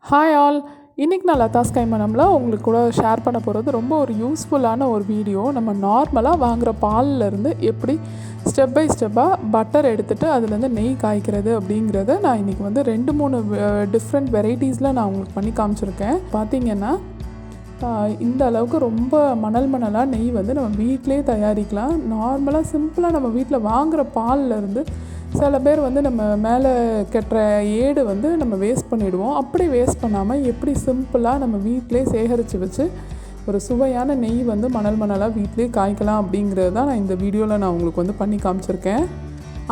Hi all. இன்றைக்கி நான் லதாஸ் கைமனமில் உங்களுக்கு கூட ஷேர் பண்ண போகிறது ரொம்ப ஒரு யூஸ்ஃபுல்லான ஒரு வீடியோ. நம்ம நார்மலாக வாங்குகிற பால்லேருந்து எப்படி ஸ்டெப் பை ஸ்டெப்பாக பட்டர் எடுத்துகிட்டு அதுலேருந்து நெய் காய்க்கிறது அப்படிங்கிறத நான் இன்றைக்கி வந்து 2-3 டிஃப்ரெண்ட் வெரைட்டிஸில் நான் உங்களுக்கு பண்ணி காமிச்சிருக்கேன். பார்த்திங்கன்னா இந்த அளவுக்கு ரொம்ப மணலாக நெய் வந்து நம்ம வீட்டிலே தயாரிக்கலாம். நார்மலாக சிம்பிளாக நம்ம வீட்டில் வாங்குகிற பால்லேருந்து சில பேர் வந்து நம்ம மேலே கட்டுற ஏடு வந்து நம்ம வேஸ்ட் பண்ணிவிடுவோம். அப்படி வேஸ்ட் பண்ணாமல் எப்படி சிம்பிளாக நம்ம வீட்டிலே சேகரித்து வச்சு ஒரு சுவையான நெய் வந்து மணலாக வீட்டிலே காய்க்கலாம் அப்படிங்கிறது தான் நான் இந்த வீடியோவில் நான் உங்களுக்கு வந்து பண்ணி காமிச்சிருக்கேன்.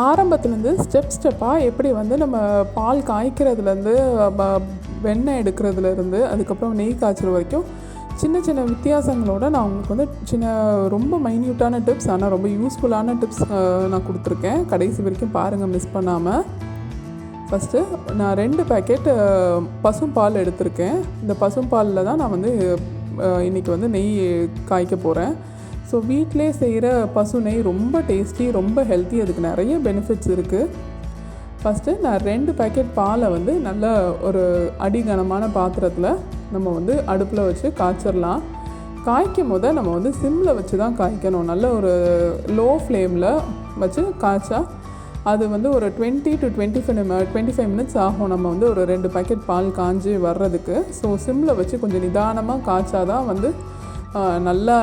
ஆரம்பத்துலேருந்து ஸ்டெப்பாக எப்படி வந்து நம்ம பால் காய்க்கிறதுலேருந்து வெண்ணெய் எடுக்கிறதுலேருந்து அதுக்கப்புறம் நெய் காய்ச்சல் வரைக்கும் சின்ன சின்ன வித்தியாசங்களோடு நான் உங்களுக்கு வந்து ரொம்ப மைன்யூட்டான டிப்ஸ், ஆனால் ரொம்ப யூஸ்ஃபுல்லான டிப்ஸ் நான் கொடுத்துருக்கேன். கடைசி வரைக்கும் பாருங்கள், மிஸ் பண்ணாமல். ஃபஸ்ட்டு நான் 2 பேக்கெட் பசும்பால் எடுத்திருக்கேன். இந்த பசும்பாலில் தான் நான் வந்து இன்றைக்கி வந்து நெய் காய்க்க போகிறேன். ஸோ வீட்டிலே செய்கிற பசு நெய் ரொம்ப டேஸ்டி, ரொம்ப ஹெல்த்தி, அதுக்கு நிறைய பெனிஃபிட்ஸ் இருக்குது. ஃபஸ்ட்டு நான் 2 பேக்கெட் பாலை வந்து நல்ல ஒரு அடிகனமான பாத்திரத்தில் நம்ம வந்து அடுப்பில் வச்சு காய்ச்சிடலாம். காய்க்கும் போது நம்ம வந்து சிம்மில் வச்சு தான் காய்க்கணும். நல்ல ஒரு லோ ஃப்ளேமில் வச்சு காய்ச்சா அது வந்து ஒரு 20 to 25 மினிட்ஸ் ஆகும். நம்ம வந்து ஒரு 2 பேக்கெட் பால் காய்ஞ்சி வர்றதுக்கு. ஸோ சிம்மில் வச்சு கொஞ்சம் நிதானமாக காய்ச்சா தான் வந்து நல்லா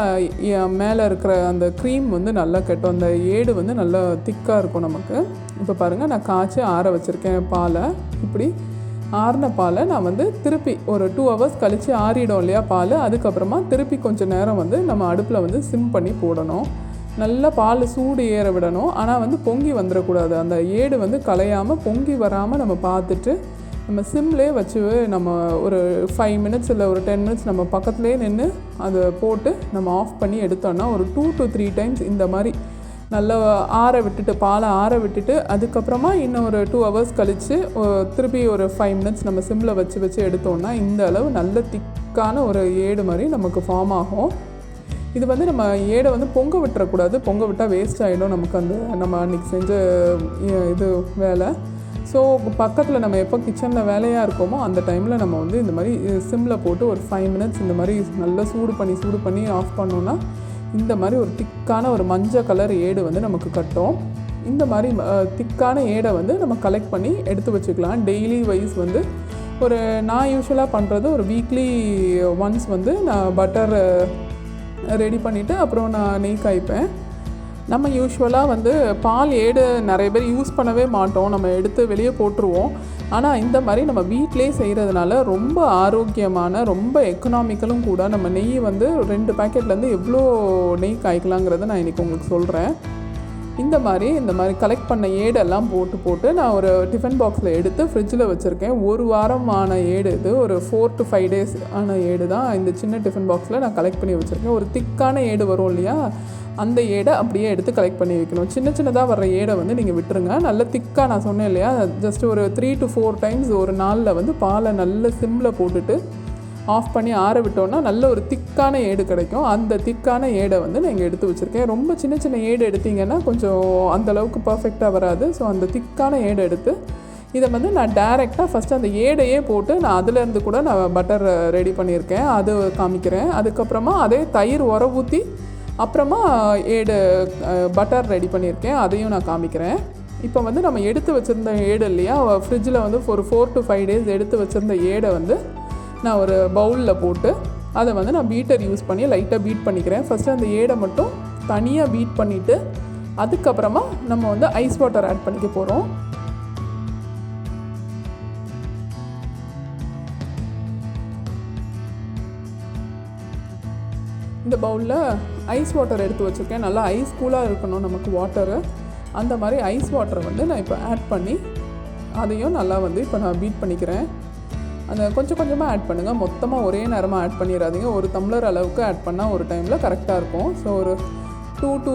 மேலே இருக்கிற அந்த க்ரீம் வந்து நல்லா கட்டும். அந்த ஏடு வந்து நல்லா திக்காக இருக்கும் நமக்கு. இப்போ பாருங்கள், நான் காய்ச்சி ஆற வச்சுருக்கேன் பாலை. இப்படி ஆறின பாலை நான் வந்து திருப்பி ஒரு 2 hours கழித்து ஆறிடும் இல்லையா பால், அதுக்கப்புறமா திருப்பி கொஞ்சம் நேரம் வந்து நம்ம அடுப்பில் வந்து சிம் பண்ணி போடணும். நல்லா பால் சூடு ஏற விடணும். ஆனால் வந்து பொங்கி வந்துடக்கூடாது. அந்த ஏடு வந்து கலையாமல் பொங்கி வராமல் நம்ம பார்த்துட்டு நம்ம சிம்லேயே வச்சு நம்ம ஒரு 5 minutes இல்லை ஒரு 10 minutes நம்ம பக்கத்துலேயே நின்று அதை போட்டு நம்ம ஆஃப் பண்ணி எடுத்தோன்னா ஒரு 2 to 3 times இந்த மாதிரி நல்லா ஆற விட்டுட்டு பாலை ஆற விட்டுட்டு அதுக்கப்புறமா இன்னும் ஒரு 2 hours கழித்து திருப்பி ஒரு 5 minutes நம்ம சிம்மில் வச்சு எடுத்தோன்னா இந்த அளவு நல்ல திக்கான ஒரு ஏடு மாதிரி நமக்கு ஃபார்ம் ஆகும். இது வந்து நம்ம ஏடை வந்து பொங்க விட்டுறக்கூடாது. பொங்க விட்டால் வேஸ்ட் ஆகிடும் நமக்கு அந்த நம்ம அன்றைக்கி செஞ்ச இது வேலை. ஸோ பக்கத்தில் நம்ம எப்போ கிச்சனில் வேலையாக இருக்கோமோ அந்த டைமில் நம்ம வந்து இந்த மாதிரி சிம்மில் போட்டு ஒரு 5 minutes இந்த மாதிரி நல்லா சூடு பண்ணி ஆஃப் பண்ணோன்னா இந்த மாதிரி ஒரு திக்கான ஒரு மஞ்சள் கலர் ஏடு வந்து நமக்கு கட்டும். இந்த மாதிரி திக்கான ஏடை வந்து நம்ம கலெக்ட் பண்ணி எடுத்து வச்சுக்கலாம். டெய்லி வைஸ் வந்து நான் யூஸ்வலாக பண்ணுறது ஒரு வீக்லி ஒன்ஸ் வந்து நான் பட்டர் ரெடி பண்ணிவிட்டு அப்புறம் நான் நெய் காய்ப்பேன். நம்ம யூஸ்வலாக வந்து பால் ஏடு நிறைய பேர் யூஸ் பண்ணவே மாட்டோம், நம்ம எடுத்து வெளியே போட்டுருவோம். ஆனால் இந்த மாதிரி நம்ம வீட்டிலே செய்கிறதுனால ரொம்ப ஆரோக்கியமான, ரொம்ப எக்கனாமிக்கலும் கூட. நம்ம நெய் வந்து 2 பேக்கெட்லேருந்து எவ்வளோ நெய் காய்க்கலாங்கிறத நான் இன்றைக்கி உங்களுக்கு சொல்கிறேன். இந்த மாதிரி கலெக்ட் பண்ண ஏடெல்லாம் போட்டு நான் ஒரு டிஃபன் பாக்ஸில் எடுத்து ஃப்ரிட்ஜில் வச்சுருக்கேன். 1 வாரம் ஆன ஏடு இது. ஒரு 4 to 5 days ஆன ஏடு தான் இந்த சின்ன டிஃபன் பாக்ஸில் நான் கலெக்ட் பண்ணி வச்சுருக்கேன். ஒரு திக்கான ஏடு வரும் இல்லையா, அந்த ஏடை அப்படியே எடுத்து கலெக்ட் பண்ணி வைக்கணும். சின்னதாக வர்ற ஏடை வந்து நீங்கள் விட்டுருங்க. நல்ல திக்காக நான் சொன்னேன் இல்லையா, ஜஸ்ட் ஒரு 3 to 4 times ஒரு நாளில் வந்து பாலை நல்ல சிம்மில் போட்டுட்டு ஆஃப் பண்ணி ஆற விட்டோன்னா நல்ல ஒரு திக்கான ஏடு கிடைக்கும். அந்த திக்கான ஏடை வந்து நான் இங்கே எடுத்து வச்சுருக்கேன். ரொம்ப சின்ன ஏடு எடுத்திங்கன்னா கொஞ்சம் அந்தளவுக்கு பர்ஃபெக்டாக வராது. ஸோ அந்த திக்கான ஏடை எடுத்து இதை வந்து நான் டைரெக்டாக ஃபஸ்ட்டு அந்த ஏடையே போட்டு நான் அதிலேருந்து கூட நான் பட்டர் ரெடி பண்ணியிருக்கேன், அது காமிக்கிறேன். அதுக்கப்புறமா அதே தயிர் ஊற்றி அப்புறமா பட்டர் ரெடி பண்ணியிருக்கேன், அதையும் நான் காமிக்கிறேன். இப்போ வந்து நம்ம எடுத்து வச்சுருந்த ஏடு இல்லையா, ஃப்ரிட்ஜில் வந்து ஒரு 4 to 5 days எடுத்து வச்சுருந்த ஏடை வந்து நான் ஒரு பவுலில் போட்டு அதை வந்து நான் பீட்டர் யூஸ் பண்ணி லைட்டாக பீட் பண்ணிக்கிறேன். ஃபஸ்ட்டு அந்த ஏடை மட்டும் தனியாக பீட் பண்ணிவிட்டு அதுக்கப்புறமா நம்ம வந்து ஐஸ் வாட்டர் ஆட் பண்ணிக்க போகிறோம். இந்த பவுலில் ஐஸ் வாட்டர் எடுத்து வச்சுருக்கேன். நல்லா ஐஸ் கூலாக இருக்கணும் நமக்கு வாட்டரு. அந்த மாதிரி ஐஸ் வாட்டரை வந்து நான் இப்போ ஆட் பண்ணி அதையும் நல்லா வந்து இப்போ நான் பீட் பண்ணிக்கிறேன். அந்த கொஞ்சமாக ஆட் பண்ணுங்கள், மொத்தமாக ஒரே நேரமாக ஆட் பண்ணிடாதீங்க. ஒரு டம்ளர் அளவுக்கு ஆட் பண்ணால் ஒரு டைமில் கரெக்டாக இருக்கும். ஸோ ஒரு 2 to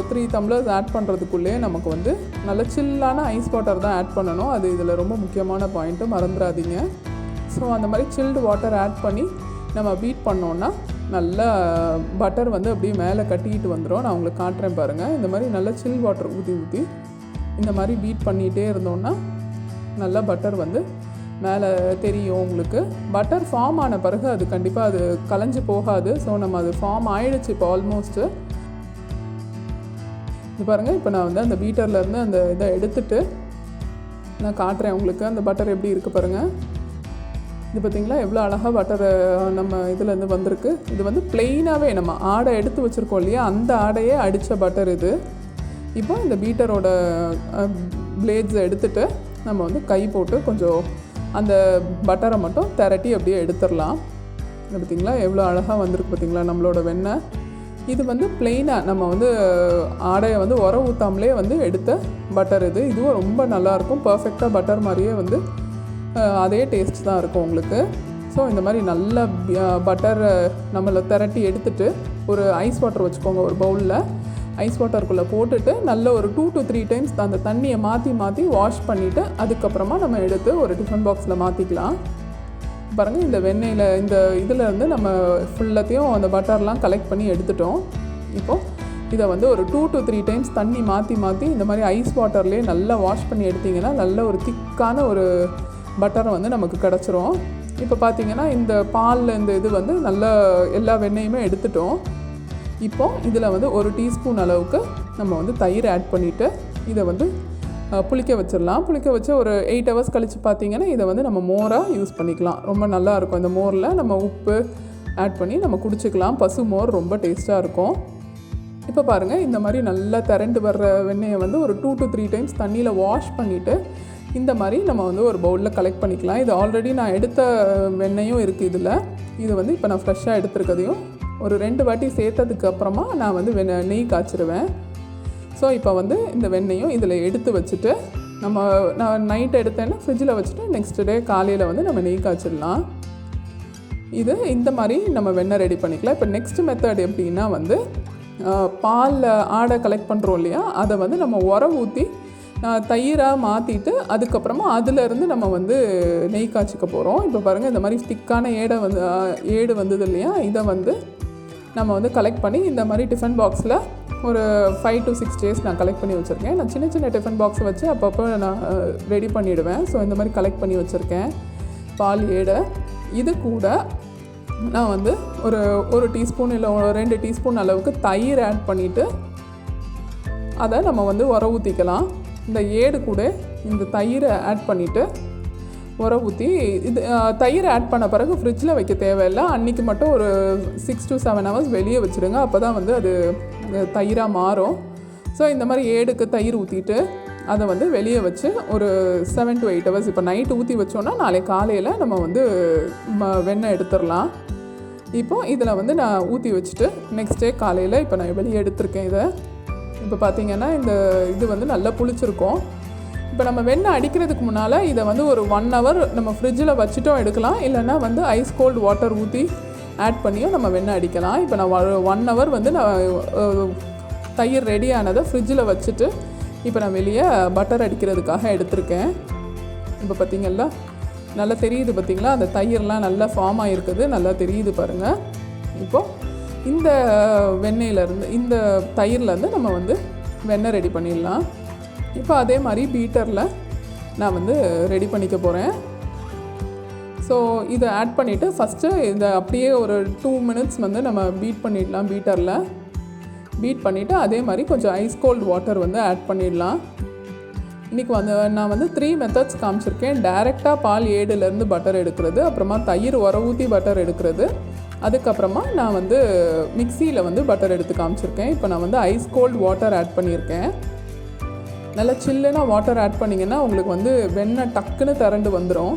3 tumblers ஆட் பண்ணுறதுக்குள்ளேயே நமக்கு வந்து நல்ல சில்லான ஐஸ் வாட்டர் தான் ஆட் பண்ணணும். அது இதில் ரொம்ப முக்கியமான பாயிண்ட்டு, மறந்துடாதீங்க. ஸோ அந்த மாதிரி சில்டு வாட்டர் ஆட் பண்ணி நம்ம பீட் பண்ணோன்னா நல்லா பட்டர் வந்து அப்படியே மேலே கட்டிக்கிட்டு வந்துடும். நான் உங்களுக்கு காட்டுறேன் பாருங்கள். இந்த மாதிரி நல்லா சில் வாட்டர் ஊற்றி இந்த மாதிரி பீட் பண்ணிகிட்டே இருந்தோன்னா நல்லா பட்டர் வந்து மேலே தெரியும் உங்களுக்கு. பட்டர் ஃபார்ம் ஆன பிறகு அது கண்டிப்பாக அது கலைஞ்சு போகாது. ஸோ நம்ம அது ஃபார்ம் ஆகிடுச்சு இப்போ ஆல்மோஸ்ட்டு. இது பாருங்கள், இப்போ நான் வந்து அந்த பீட்டர்லேருந்து அந்த இதை எடுத்துகிட்டு நான் காட்டுறேன் உங்களுக்கு. அந்த பட்டர் எப்படி இருக்குது பாருங்கள். இது பார்த்திங்களா எவ்வளோ அழகாக பட்டர் நம்ம இதுலேருந்து வந்திருக்கு. இது வந்து ப்ளெயினாகவே நம்ம ஆடை எடுத்து வச்சுருக்கோம் இல்லையா, அந்த ஆடையே அடித்த பட்டர் இது. இப்போ இந்த பீட்டரோட பிளேட்ஸை எடுத்துகிட்டு நம்ம வந்து கை போட்டு கொஞ்சம் அந்த பட்டரை மட்டும் திரட்டி அப்படியே எடுத்துடலாம். பார்த்திங்களா எவ்வளோ அழகாக வந்திருக்கு பார்த்திங்களா நம்மளோட வெண்ணெய். இது வந்து ப்ளெயினாக நம்ம வந்து ஆடையை வந்து ஊற்றாமலே வந்து எடுத்த பட்டர் இது. இதுவும் ரொம்ப நல்லாயிருக்கும். பர்ஃபெக்டாக பட்டர் மாதிரியே வந்து அதே டேஸ்ட் தான் இருக்கும் உங்களுக்கு. ஸோ இந்த மாதிரி நல்ல பட்டர் நம்மளை திரட்டி எடுத்துகிட்டு ஒரு ஐஸ் வாட்டர் வச்சுக்கோங்க. ஒரு பவுலில் ஐஸ் வாட்டருக்குள்ளே போட்டுட்டு நல்ல ஒரு 2 to 3 டைம்ஸ் அந்த தண்ணியை மாற்றி வாஷ் பண்ணிவிட்டு அதுக்கப்புறமா நம்ம எடுத்து ஒரு டிஃபன் பாக்ஸில் மாற்றிக்கலாம். பாருங்கள், இந்த வெண்ணெயில் இந்த இதில் இருந்து நம்ம ஃபுல்லத்தையும் அந்த பட்டர்லாம் கலெக்ட் பண்ணி எடுத்துட்டோம். இப்போது இதை வந்து ஒரு 2 to 3 டைம்ஸ் தண்ணி மாற்றி இந்த மாதிரி ஐஸ் வாட்டர்லேயே நல்லா வாஷ் பண்ணி எடுத்திங்கன்னா நல்ல ஒரு திக்கான ஒரு பட்டரை வந்து நமக்கு கிடச்சிரும். இப்போ பார்த்திங்கன்னா இந்த பாலில் இந்த இது வந்து நல்லா எல்லா வெண்ணெயுமே எடுத்துட்டோம். இப்போது இதில் வந்து 1 டீஸ்பூன் அளவுக்கு நம்ம வந்து தயிர் ஆட் பண்ணிவிட்டு இதை வந்து புளிக்க வச்சிடலாம். புளிக்க வச்சு ஒரு 8 hours கழித்து பார்த்திங்கன்னா இதை வந்து நம்ம மோராக யூஸ் பண்ணிக்கலாம். ரொம்ப நல்லாயிருக்கும். இந்த மோரில் நம்ம உப்பு ஆட் பண்ணி நம்ம குடிச்சிக்கலாம். பசு மோர் ரொம்ப டேஸ்ட்டாக இருக்கும். இப்போ பாருங்கள், இந்த மாதிரி நல்லா திரண்டு வர்ற வெண்ணெயை வந்து ஒரு 2 to 3 டைம்ஸ் தண்ணியில் வாஷ் பண்ணிவிட்டு இந்த மாதிரி நம்ம வந்து ஒரு பவுலில் கலெக்ட் பண்ணிக்கலாம். இது ஆல்ரெடி நான் எடுத்த வெண்ணெயும் இருக்குது இதில். இது வந்து இப்போ நான் ஃப்ரெஷ்ஷாக எடுத்துருக்கதையும் ஒரு 2 வாட்டி சேர்த்ததுக்கு அப்புறமா நான் வந்து நெய் காய்ச்சிருவேன். ஸோ இப்போ வந்து இந்த வெண்ணெயும் இதில் எடுத்து வச்சுட்டு நான் நைட் எடுத்தேன்னா ஃப்ரிட்ஜில் வச்சுட்டு நெக்ஸ்ட் டே காலையில் வந்து நம்ம நெய் காய்ச்சிடலாம். இது இந்த மாதிரி நம்ம வெண்ணெய் ரெடி பண்ணிக்கலாம். இப்போ நெக்ஸ்ட் மெத்தட் எப்படின்னா வந்து பாலில் ஆடை கலெக்ட் பண்ணுறோம் இல்லையா, அதை வந்து நம்ம ஊற்றி தயிராக மாற்றிட்டு அதுக்கப்புறமா அதிலேருந்து நம்ம வந்து நெய் காய்ச்சிக்க போகிறோம். இப்போ பாருங்கள், இந்த மாதிரி திக்கான ஏடு வந்தது இல்லையா, இதை வந்து நம்ம வந்து கலெக்ட் பண்ணி இந்த மாதிரி டிஃபன் பாக்ஸில் ஒரு 5 to 6 days நான் கலெக்ட் பண்ணி வச்சுருக்கேன். நான் சின்ன டிஃபன் பாக்ஸை வச்சு அப்பப்போ நான் ரெடி பண்ணிவிடுவேன். ஸோ இந்த மாதிரி கலெக்ட் பண்ணி வச்சுருக்கேன் பால் ஏடை. இது கூட நான் வந்து ஒரு டீஸ்பூன் இல்லை 2 டீஸ்பூன் அளவுக்கு தயிர் ஆட் பண்ணிவிட்டு அதை நம்ம வந்து ஊற்றிக்கலாம். இந்த ஏடு கூட இந்த தயிரை ஆட் பண்ணிவிட்டு ஊற்றி இது தயிர் ஆட் பண்ண பிறகு ஃப்ரிட்ஜில் வைக்க தேவையில்லை. அன்றைக்கி மட்டும் ஒரு 6 to 7 hours வெளியே வச்சுடுங்க. அப்போ தான் வந்து அது தயிராக மாறும். ஸோ இந்த மாதிரி ஏடுக்கு தயிர் ஊற்றிட்டு அதை வந்து வெளியே வச்சு ஒரு 7 to 8 hours இப்போ நைட்டு ஊற்றி வச்சோன்னா நாளைக்கு காலையில் நம்ம வந்து வெண்ணெய் எடுத்துடலாம். இப்போது இதில் வந்து நான் ஊற்றி வச்சுட்டு நெக்ஸ்ட் டே காலையில் இப்போ நான் வெளியே எடுத்திருக்கேன் இதை. இப்போ பார்த்திங்கன்னா இந்த இது வந்து நல்லா புளிச்சிருக்கும். இப்போ நம்ம வெண்ணெய் அடிக்கிறதுக்கு முன்னால் இதை வந்து ஒரு 1 hour நம்ம ஃப்ரிட்ஜில் வச்சுட்டும் எடுக்கலாம். இல்லைன்னா வந்து ஐஸ் கோல்டு வாட்டர் ஊற்றி ஆட் பண்ணியும் நம்ம வெண்ணெய் அடிக்கலாம். இப்போ நான் 1 hour வந்து நான் தயிர் ரெடி ஆனதை ஃப்ரிட்ஜில் வச்சுட்டு இப்போ நான் வெளியே பட்டர் அடிக்கிறதுக்காக எடுத்திருக்கேன். இப்போ பார்த்திங்களா நல்லா தெரியுது பார்த்திங்களா, அந்த தயிர்லாம் நல்லா ஃபார்ம் ஆகிருக்குது, நல்லா தெரியுது பாருங்கள். இப்போது இந்த வெண்ணெயிலேருந்து இந்த தயிர்லேருந்து நம்ம வந்து வெண்ணெய் ரெடி பண்ணிடலாம். இப்போ அதே மாதிரி பீட்டரில் நான் வந்து ரெடி பண்ணிக்க போகிறேன். ஸோ இதை ஆட் பண்ணிவிட்டு ஃபஸ்ட்டு இதை அப்படியே ஒரு 2 minutes வந்து நம்ம பீட் பண்ணிடலாம். பீட்டரில் பீட் பண்ணிவிட்டு அதே மாதிரி கொஞ்சம் ஐஸ் கோல்டு வாட்டர் வந்து ஆட் பண்ணிடலாம். இன்றைக்கி வந்து நான் வந்து 3 methods காமிச்சிருக்கேன். டைரெக்டாக பால் ஏடுலேருந்து பட்டர் எடுக்கிறது, அப்புறமா தயிர் ஊற்றி பட்டர் எடுக்கிறது, அதுக்கப்புறமா நான் வந்து மிக்சியில் வந்து பட்டர் எடுத்து காமிச்சிருக்கேன். இப்போ நான் வந்து ஐஸ் கோல்டு வாட்டர் ஆட் பண்ணியிருக்கேன். நல்லா சில்லுனா வாட்டர் ஆட் பண்ணிங்கன்னா உங்களுக்கு வந்து வெண்ணெய் டக்குன்னு திரண்டு வந்துடும்.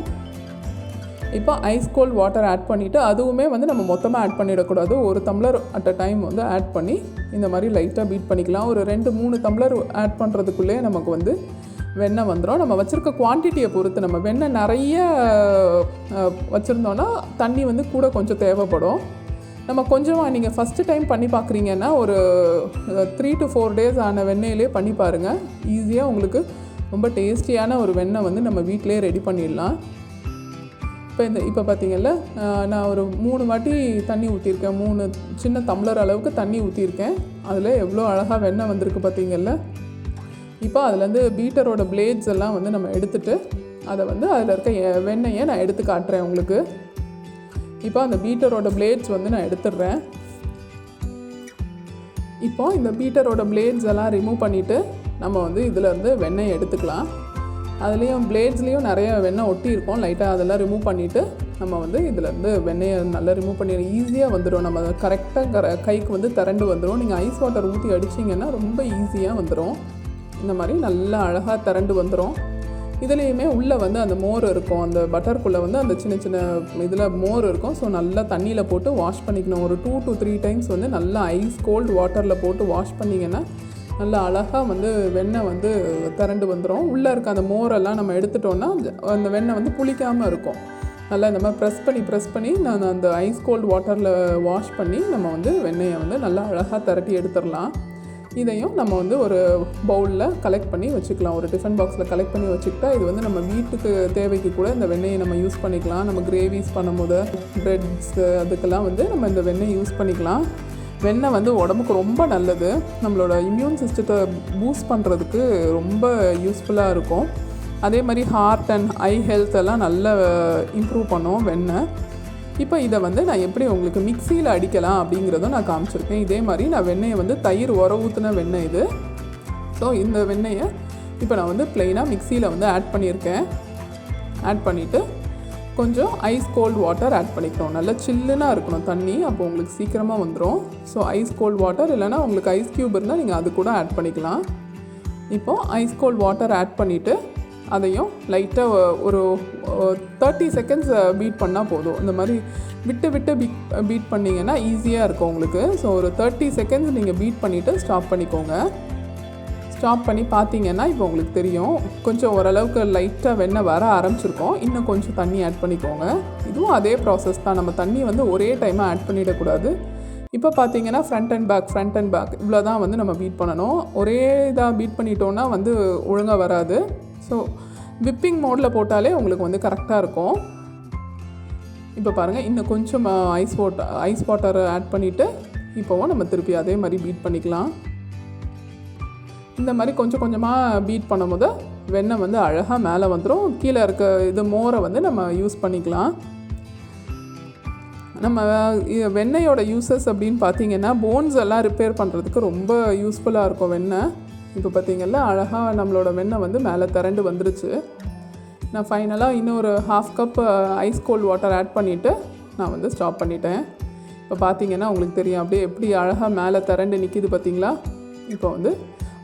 இப்போ ஐஸ் கோல்டு வாட்டர் ஆட் பண்ணிவிட்டு அதுவுமே வந்து நம்ம மொத்தமாக ஆட் பண்ணிடக்கூடாது. ஒரு டம்ளர் அட் அ டைம் வந்து ஆட் பண்ணி இந்த மாதிரி லைட்டாக பீட் பண்ணிக்கலாம். ஒரு 2-3 டம்ளர் ஆட் பண்ணுறதுக்குள்ளே நமக்கு வந்து வெண்ணெய் வந்துடும். நம்ம வச்சுருக்க குவான்டிட்டியை பொறுத்து நம்ம வெண்ணெய் நிறைய வச்சுருந்தோன்னா தண்ணி வந்து கூட கொஞ்சம் தேவைப்படும். நம்ம கொஞ்சமாக நீங்கள் ஃபஸ்ட்டு டைம் பண்ணி பார்க்குறீங்கன்னா ஒரு 3 to 4 days ஆன வெண்ணெயிலே பண்ணி பாருங்கள். ஈஸியாக உங்களுக்கு ரொம்ப டேஸ்டியான ஒரு வெண்ணெய் வந்து நம்ம வீட்டிலே ரெடி பண்ணிடலாம். இப்போ பார்த்தீங்கல்ல, நான் ஒரு 3 வாட்டி தண்ணி ஊற்றிருக்கேன். 3 சின்ன டம்ளர் அளவுக்கு தண்ணி ஊற்றிருக்கேன். அதில் எவ்வளோ அழகாக வெண்ணெய் வந்திருக்கு பார்த்தீங்கல்ல. இப்போ அதுலேருந்து பீட்டரோட பிளேட்ஸ் எல்லாம் வந்து நம்ம எடுத்துகிட்டு அதை வந்து அதில் இருக்க வெண்ணெயை நான் எடுத்து காட்டுறேன் உங்களுக்கு. இப்போ அந்த பீட்டரோட பிளேட்ஸ் வந்து நான் எடுத்துடுறேன். இப்போ இந்த பீட்டரோட பிளேட்ஸ் எல்லாம் ரிமூவ் பண்ணிவிட்டு நம்ம வந்து இதிலேருந்து வெண்ணெயை எடுத்துக்கலாம். அதுலேயும் பிளேட்ஸ்லேயும் நிறைய வெண்ணெய் ஒட்டி இருக்கும் லைட்டாக, அதெல்லாம் ரிமூவ் பண்ணிவிட்டு நம்ம வந்து இதிலேருந்து வெண்ணெயை நல்லா ரிமூவ் பண்ணிடுறோம். ஈஸியாக வந்துடும், நம்ம கரெக்டாக கைக்கு வந்து திரண்டு வந்துடும். நீங்கள் ஐஸ் வாட்டர் ஊற்றி அடிச்சிங்கன்னா ரொம்ப ஈஸியாக வந்துடும். இந்த மாதிரி நல்லா அழகாக திரண்டு வந்துடும். இதுலேயுமே உள்ளே வந்து அந்த மோர் இருக்கும், அந்த பட்டருக்குள்ளே வந்து அந்த சின்ன சின்ன இதில் மோர் இருக்கும். ஸோ நல்லா தண்ணியில் போட்டு வாஷ் பண்ணிக்கணும். ஒரு 2 to 3 டைம்ஸ் வந்து நல்லா ஐஸ் கோல்டு வாட்டரில் போட்டு வாஷ் பண்ணிங்கன்னா நல்லா அழகாக வந்து வெண்ணெய் வந்து திரண்டு வந்துடும். உள்ளே இருக்க அந்த மோரெல்லாம் நம்ம எடுத்துட்டோன்னா அந்த வெண்ணெய் வந்து புளிக்காமல் இருக்கும். நல்லா இந்த மாதிரி ப்ரெஸ் பண்ணி நான் அந்த ஐஸ் கோல்டு வாட்டரில் வாஷ் பண்ணி நம்ம வந்து வெண்ணெயை வந்து நல்லா அழகாக திரட்டி எடுத்துடலாம். இதையும் நம்ம வந்து ஒரு பவுலில் கலெக்ட் பண்ணி வச்சுக்கலாம். ஒரு டிஃபன் பாக்ஸில் கலெக்ட் பண்ணி வச்சுக்கிட்டா இது வந்து நம்ம வீட்டுக்கு தேவைக்கு கூட இந்த வெண்ணெயை நம்ம யூஸ் பண்ணிக்கலாம். நம்ம கிரேவிஸ் பண்ணும்போது ப்ரெட்ஸு அதுக்கெல்லாம் வந்து நம்ம இந்த வெண்ணெய் யூஸ் பண்ணிக்கலாம். வெண்ணெய் வந்து உடம்புக்கு ரொம்ப நல்லது. நம்மளோட இம்யூன் சிஸ்டத்தை பூஸ்ட் பண்ணுறதுக்கு ரொம்ப யூஸ்ஃபுல்லாக இருக்கும். அதே மாதிரி ஹார்ட் அண்ட் ஐ ஹெல்த் எல்லாம் நல்லா இம்ப்ரூவ் பண்ணும் வெண்ணெய். இப்போ இதை வந்து நான் எப்படி உங்களுக்கு மிக்சியில் அடிக்கலாம் அப்படிங்கிறதும் நான் காமிச்சிருக்கேன். இதே மாதிரி நான் வெண்ணெயை வந்து தயிர் ஊற்றின வெண்ணெய் இது. ஸோ இந்த வெண்ணெயை இப்போ நான் வந்து ப்ளெயினாக மிக்சியில் வந்து ஆட் பண்ணியிருக்கேன். ஆட் பண்ணிவிட்டு கொஞ்சம் ஐஸ் கோல்டு வாட்டர் ஆட் பண்ணிக்கணும். நல்லா சில்லுனாக இருக்கணும் தண்ணி, அப்போ உங்களுக்கு சீக்கிரமாக வந்துடும். ஸோ ஐஸ் கோல்டு வாட்டர் இல்லைனா உங்களுக்கு ஐஸ் க்யூப் இருந்தால் நீங்கள் அது கூட ஆட் பண்ணிக்கலாம். இப்போது ஐஸ் கோல்டு வாட்டர் ஆட் பண்ணிவிட்டு அதையும் லைட்டாக ஒரு 30 செகண்ட்ஸ் பீட் பண்ணால் போதும். இந்த மாதிரி விட்டு பீட் பண்ணிங்கன்னா ஈஸியாக இருக்கும் உங்களுக்கு. ஸோ ஒரு 30 செகண்ட்ஸ் நீங்கள் பீட் பண்ணிவிட்டு ஸ்டாப் பண்ணிக்கோங்க. ஸ்டாப் பண்ணி பார்த்தீங்கன்னா இப்போ உங்களுக்கு தெரியும் கொஞ்சம் ஓரளவுக்கு லைட்டாக வெண்ணெய் வர ஆரம்பிச்சிருக்கோம். இன்னும் கொஞ்சம் தண்ணி ஆட் பண்ணிக்கோங்க. இதுவும் அதே ப்ராசஸ் தான். நம்ம தண்ணி வந்து ஒரே டைமாக ஆட் பண்ணிடக்கூடாது. இப்போ பார்த்தீங்கன்னா ஃப்ரண்ட் அண்ட் பேக் இவ்வளோ தான் வந்து நம்ம பீட் பண்ணணும். ஒரே இதாக பீட் பண்ணிட்டோன்னா வந்து ஒழுங்காக வராது. ஸோ விப்பிங் மோடில் போட்டாலே உங்களுக்கு வந்து கரெக்டாக இருக்கும். இப்போ பாருங்கள், இன்னும் கொஞ்சம் ஐஸ் வாட்டர் ஆட் பண்ணிவிட்டு இப்போவும் நம்ம திருப்பி அதே மாதிரி பீட் பண்ணிக்கலாம். இந்த மாதிரி கொஞ்சம் கொஞ்சமாக பீட் பண்ணும்போது வெண்ணெய் வந்து அழகாக மேலே வந்துடும். கீழே இருக்க இது மோரை வந்து நம்ம யூஸ் பண்ணிக்கலாம். நம்ம வெண்ணெயோட யூசஸ் அப்படின்னு பார்த்தீங்கன்னா போன்ஸ் எல்லாம் ரிப்பேர் பண்ணுறதுக்கு ரொம்ப யூஸ்ஃபுல்லாக இருக்கும் வெண்ணெய். இப்போ பார்த்தீங்கன்னா அழகாக நம்மளோட வெண்ணெய் வந்து மேலே திரண்டு வந்துருச்சு. நான் ஃபைனலாக இன்னொரு 1/2 cup ice cold water add பண்ணிவிட்டு நான் வந்து ஸ்டாப் பண்ணிட்டேன். இப்போ பார்த்தீங்கன்னா உங்களுக்கு தெரியும் அப்படியே எப்படி அழகாக மேலே திரண்டு நிற்கிது பார்த்தீங்களா. இப்போ வந்து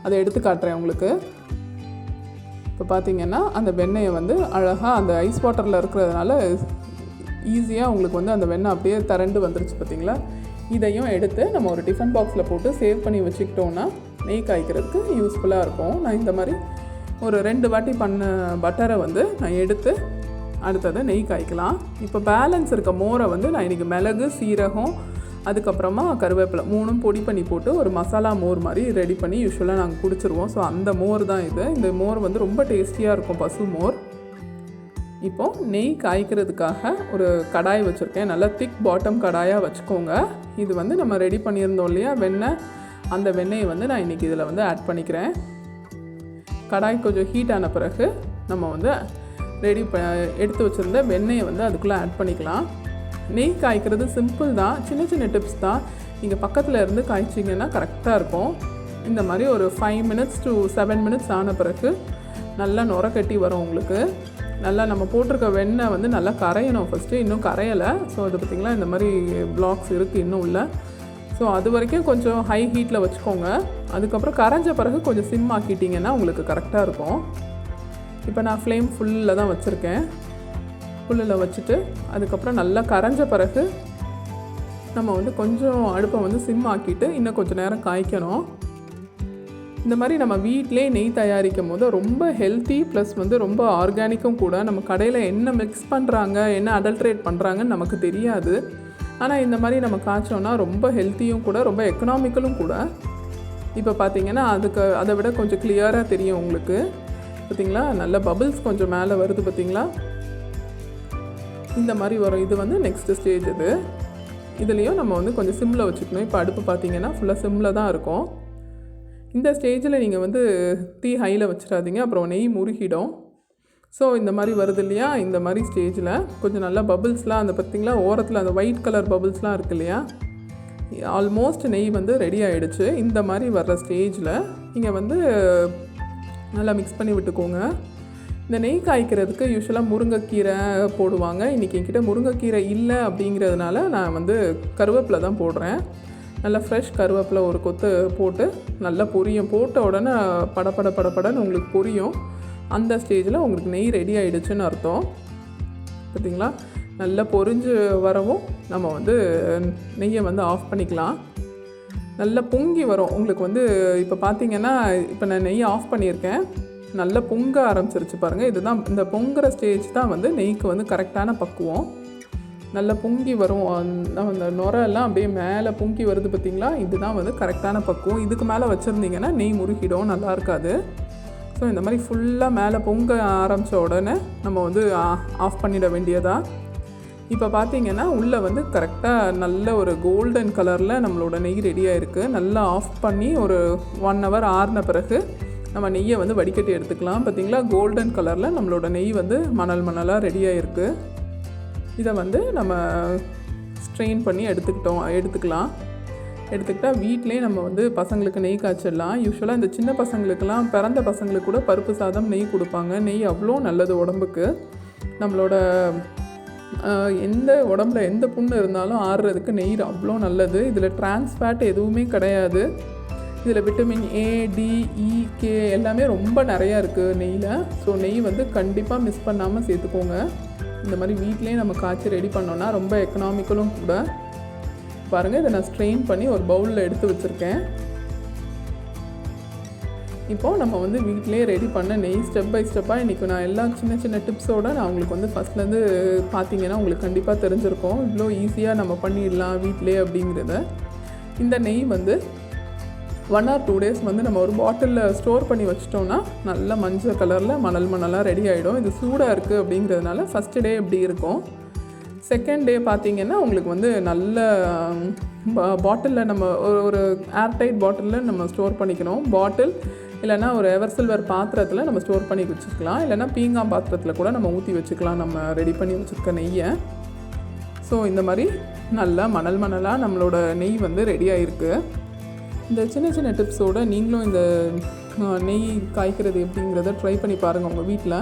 அதை எடுத்து காட்டுறேன் உங்களுக்கு. இப்போ பார்த்தீங்கன்னா அந்த வெண்ணெயை வந்து அழகாக அந்த ஐஸ் வாட்டரில் இருக்கிறதுனால ஈஸியாக உங்களுக்கு வந்து அந்த வெண்ணெய் அப்படியே திரண்டு வந்துருச்சு பார்த்தீங்களா. இதையும் எடுத்து நம்ம ஒரு டிஃபன் பாக்ஸில் போட்டு சேவ் பண்ணி வச்சுக்கிட்டோன்னா நெய் காய்க்கிறதுக்கு யூஸ்ஃபுல்லாக இருக்கும். நான் இந்த மாதிரி ஒரு 2 வாட்டி பண்ண பட்டரை வந்து நான் எடுத்து அடுத்தது நெய் காய்க்கலாம். இப்போ பேலன்ஸ் இருக்க மோரை வந்து நான் இன்றைக்கி மிளகு, சீரகம், அதுக்கப்புறமா கருவேப்பிலை 3ம் பொடி பண்ணி போட்டு ஒரு மசாலா மோர் மாதிரி ரெடி பண்ணி யூஸ்வலாக நாங்கள் குடிச்சிருவோம். ஸோ அந்த மோர் தான் இது. இந்த மோர் வந்து ரொம்ப டேஸ்டியாக இருக்கும், பசு மோர். இப்போது நெய் காய்க்கிறதுக்காக ஒரு கடாய் வச்சுருக்கேன். நல்லா திக் பாட்டம் கடாயாக வச்சுக்கோங்க. இது வந்து நம்ம ரெடி பண்ணியிருந்தோம் இல்லையா வெண்ணெய், அந்த வெண்ணெயை வந்து நான் இன்றைக்கி இதில் வந்து ஆட் பண்ணிக்கிறேன். கடாய் கொஞ்சம் ஹீட் ஆன பிறகு நம்ம வந்து எடுத்து வச்சுருந்த வெண்ணெயை வந்து அதுக்குள்ளே ஆட் பண்ணிக்கலாம். நெய் காய்க்கிறது சிம்பிள் தான், சின்ன சின்ன டிப்ஸ் தான். நீங்கள் பக்கத்தில் இருந்து காய்ச்சிங்கன்னா கரெக்டாக இருக்கும். இந்த மாதிரி ஒரு 5 minutes to 7 minutes ஆன பிறகு நல்லா நுர கட்டி வரும் உங்களுக்கு. நல்லா நம்ம போட்டிருக்க வெண்ணெய் வந்து நல்லா கரையணும் ஃபஸ்ட்டு. இன்னும் கரையலை. ஸோ அது பார்த்திங்களா இந்த மாதிரி பிளாக்ஸ் இருக்குது இன்னும் உள்ள. ஸோ அது வரைக்கும் கொஞ்சம் ஹை ஹீட்டில் வச்சுக்கோங்க. அதுக்கப்புறம் கரைஞ்ச பிறகு கொஞ்சம் சிம் ஆக்கிட்டிங்கன்னா உங்களுக்கு கரெக்டாக இருக்கும். இப்போ நான் ஃப்ளேம் ஃபுல்லில் தான் வச்சுருக்கேன். ஃபுல்லில் வச்சுட்டு அதுக்கப்புறம் நல்லா கரைஞ்ச பிறகு நம்ம வந்து கொஞ்சம் அடுப்பை வந்து சிம் ஆக்கிட்டு இன்னும் கொஞ்சம் நேரம் காய்க்கணும். இந்த மாதிரி நம்ம வீட்டிலே நெய் தயாரிக்கும் போது ரொம்ப ஹெல்த்தி ப்ளஸ் வந்து ரொம்ப ஆர்கானிக்கும் கூட. நம்ம கடையில் என்ன மிக்ஸ் பண்ணுறாங்க, என்ன அடல்ட்ரேட் பண்ணுறாங்கன்னு நமக்கு தெரியாது. ஆனால் இந்த மாதிரி நம்ம காய்ச்சோன்னா ரொம்ப ஹெல்த்தியும் கூட, ரொம்ப எக்கனாமிக்கலும் கூட. இப்போ பார்த்தீங்கன்னா அதை விட கொஞ்சம் கிளியராக தெரியும் உங்களுக்கு. பார்த்திங்களா, நல்ல பபிள்ஸ் கொஞ்சம் மேலே வருது பார்த்திங்களா. இந்த மாதிரி வரும். இது வந்து நெக்ஸ்ட் ஸ்டேஜ். இதுலேயும் நம்ம வந்து கொஞ்சம் சிம்மில் வச்சுக்கணும். இப்போ அடுப்பு பார்த்திங்கன்னா ஃபுல்லாக சிம்மில் தான் இருக்கும். இந்த ஸ்டேஜில் நீங்கள் வந்து தீ ஹையில் வச்சிடாதீங்க, அப்புறம் நெய் முருகிடும். ஸோ இந்த மாதிரி வருது இல்லையா, இந்த மாதிரி ஸ்டேஜில் கொஞ்சம் நல்லா பபிள்ஸ்லாம் அந்த பார்த்திங்களா ஓரத்தில் அந்த ஒயிட் கலர் பபிள்ஸ்லாம் இருக்குது இல்லையா, ஆல்மோஸ்ட் நெய் வந்து ரெடி ஆகிடுச்சு. இந்த மாதிரி வர்ற ஸ்டேஜில் நீங்கள் வந்து நல்லா மிக்ஸ் பண்ணி விட்டுக்கோங்க. இந்த நெய் காய்க்கிறதுக்கு யூஸ்வலாக முருங்கைக்கீரை போடுவாங்க. இன்றைக்கி என்கிட்ட முருங்கைக்கீரை இல்லை அப்படிங்கிறதுனால நான் வந்து கருவேப்பிலை தான் போடுறேன். நல்லா ஃப்ரெஷ் கருவேப்பிலை ஒரு கொத்து போட்டு நல்லா பொரியும். போட்ட உடனே படப்படன்னு உங்களுக்கு பொரியும். அந்த ஸ்டேஜில் உங்களுக்கு நெய் ரெடி ஆகிடுச்சுன்னு அர்த்தம். பார்த்திங்களா, நல்லா பொரிஞ்சு வரவும் நம்ம வந்து நெய்யை வந்து ஆஃப் பண்ணிக்கலாம். நல்லா பொங்கி வரும் உங்களுக்கு வந்து. இப்போ பார்த்திங்கன்னா இப்போ நான் நெய்யை ஆஃப் பண்ணியிருக்கேன். நல்லா பொங்க ஆரம்பிச்சிருச்சு பாருங்கள். இதுதான் இந்த பொங்குற ஸ்டேஜ் தான் வந்து நெய்க்கு வந்து கரெக்டான பக்குவம். நல்லா பொங்கி வரும். அந்த நுரெல்லாம் அப்படியே மேலே பொங்கி வருது பார்த்திங்களா, இதுதான் வந்து கரெக்டான பக்குவம். இதுக்கு மேலே வச்சுருந்தீங்கன்னா நெய் முருகிடும், நல்லா இருக்காது. ஸோ இந்த மாதிரி ஃபுல்லாக மேலே பொங்க ஆரம்பித்த உடனே நம்ம வந்து ஆஃப் பண்ணிட வேண்டியதாக. இப்போ பார்த்திங்கன்னா உள்ளே வந்து கரெக்டாக நல்ல ஒரு கோல்டன் கலரில் நம்மளோட நெய் ரெடியாக இருக்குது. நல்லா ஆஃப் பண்ணி ஒரு 1 hour ஆறின பிறகு நம்ம நெய்யை வந்து வடிகட்டி எடுத்துக்கலாம். பார்த்திங்களா, கோல்டன் கலரில் நம்மளோட நெய் வந்து மணலாக ரெடியாக இருக்குது. இதை வந்து நம்ம ஸ்ட்ரெயின் பண்ணி எடுத்துக்கலாம். எடுத்துக்கிட்டால் வீட்டிலே நம்ம வந்து பசங்களுக்கு நெய் காய்ச்சிடலாம். யூஸ்வலாக இந்த சின்ன பசங்களுக்கெல்லாம், பிறந்த பசங்களுக்கு கூட பருப்பு சாதம் நெய் கொடுப்பாங்க. நெய் அவ்வளோ நல்லது உடம்புக்கு. நம்மளோட எந்த உடம்புல எந்த புண்ணு இருந்தாலும் ஆறுறதுக்கு நெய் அவ்வளோ நல்லது. இதில் டிரான்ஸ்ஃபேட் எதுவுமே கிடையாது. இதில் vitamin A, D, E, K எல்லாமே ரொம்ப நிறையா இருக்குது நெய்யில். ஸோ நெய் வந்து கண்டிப்பாக மிஸ் பண்ணாமல் சேர்த்துக்கோங்க. இந்த மாதிரி வீட்டிலே நம்ம காய்ச்சி ரெடி பண்ணோன்னா ரொம்ப எக்கனாமிக்கலும் கூட. பாருங்கள், இதை நான் ஸ்ட்ரெயின் பண்ணி ஒரு பவுலில் எடுத்து வச்சுருக்கேன். இப்போது நம்ம வந்து வீட்டிலே ரெடி பண்ண நெய் ஸ்டெப் பை ஸ்டெப்பாக இன்றைக்கி நான் எல்லா சின்ன சின்ன நான் உங்களுக்கு வந்து ஃபஸ்ட்லேருந்து பார்த்தீங்கன்னா உங்களுக்கு கண்டிப்பாக தெரிஞ்சிருக்கும். இவ்வளோ ஈஸியாக நம்ம பண்ணிடலாம் வீட்டிலே அப்படிங்கிறத. இந்த நெய் வந்து 1 or 2 days வந்து நம்ம ஒரு பாட்டிலில் ஸ்டோர் பண்ணி வச்சிட்டோம்னா நல்ல மஞ்சள் கலரில் மணலாக ரெடி ஆகிடும். இது சூடாக இருக்குது அப்படிங்கிறதுனால ஃபஸ்ட்டு டே இப்படி இருக்கும். செகண்ட் டே பார்த்திங்கன்னா உங்களுக்கு வந்து நல்ல பாட்டிலில் நம்ம ஒரு ஏர்டைட் பாட்டிலில் நம்ம ஸ்டோர் பண்ணிக்கணும். பாட்டில் இல்லைனா ஒரு எவர் சில்வர் பாத்திரத்தில் நம்ம ஸ்டோர் பண்ணி வச்சுக்கலாம். இல்லைனா பீங்கான் பாத்திரத்தில் கூட நம்ம ஊற்றி வச்சுக்கலாம் நம்ம ரெடி பண்ணி வச்சுருக்க நெய்யை. ஸோ இந்த மாதிரி நல்லா மணலாக நம்மளோட நெய் வந்து ரெடி ஆகிருக்கு. இந்த சின்ன டிப்ஸோடு நீங்களும் இந்த நெய் காய்க்கிறது எப்படிங்கிறத ட்ரை பண்ணி பாருங்கள் உங்கள் வீட்டில்.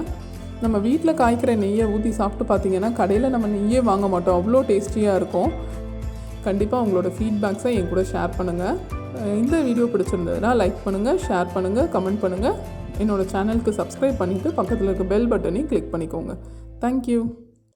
நம்ம வீட்டில் காய்க்கிற நெய்யை ஊற்றி சாப்பிட்டு பார்த்திங்கன்னா கடையில் நம்ம நெய்யே வாங்க மாட்டோம், அவ்வளோ டேஸ்டியாக இருக்கும். கண்டிப்பாக உங்களோட ஃபீட்பேக்ஸை என் கூட ஷேர் பண்ணுங்கள். இந்த வீடியோ பிடிச்சிருந்ததுன்னா லைக் பண்ணுங்கள், ஷேர் பண்ணுங்கள், கமெண்ட் பண்ணுங்கள். என்னோடய சேனலுக்கு சப்ஸ்கிரைப் பண்ணிவிட்டு பக்கத்தில் இருக்க பெல் பட்டனையும் கிளிக் பண்ணிக்கோங்க. தேங்க்யூ.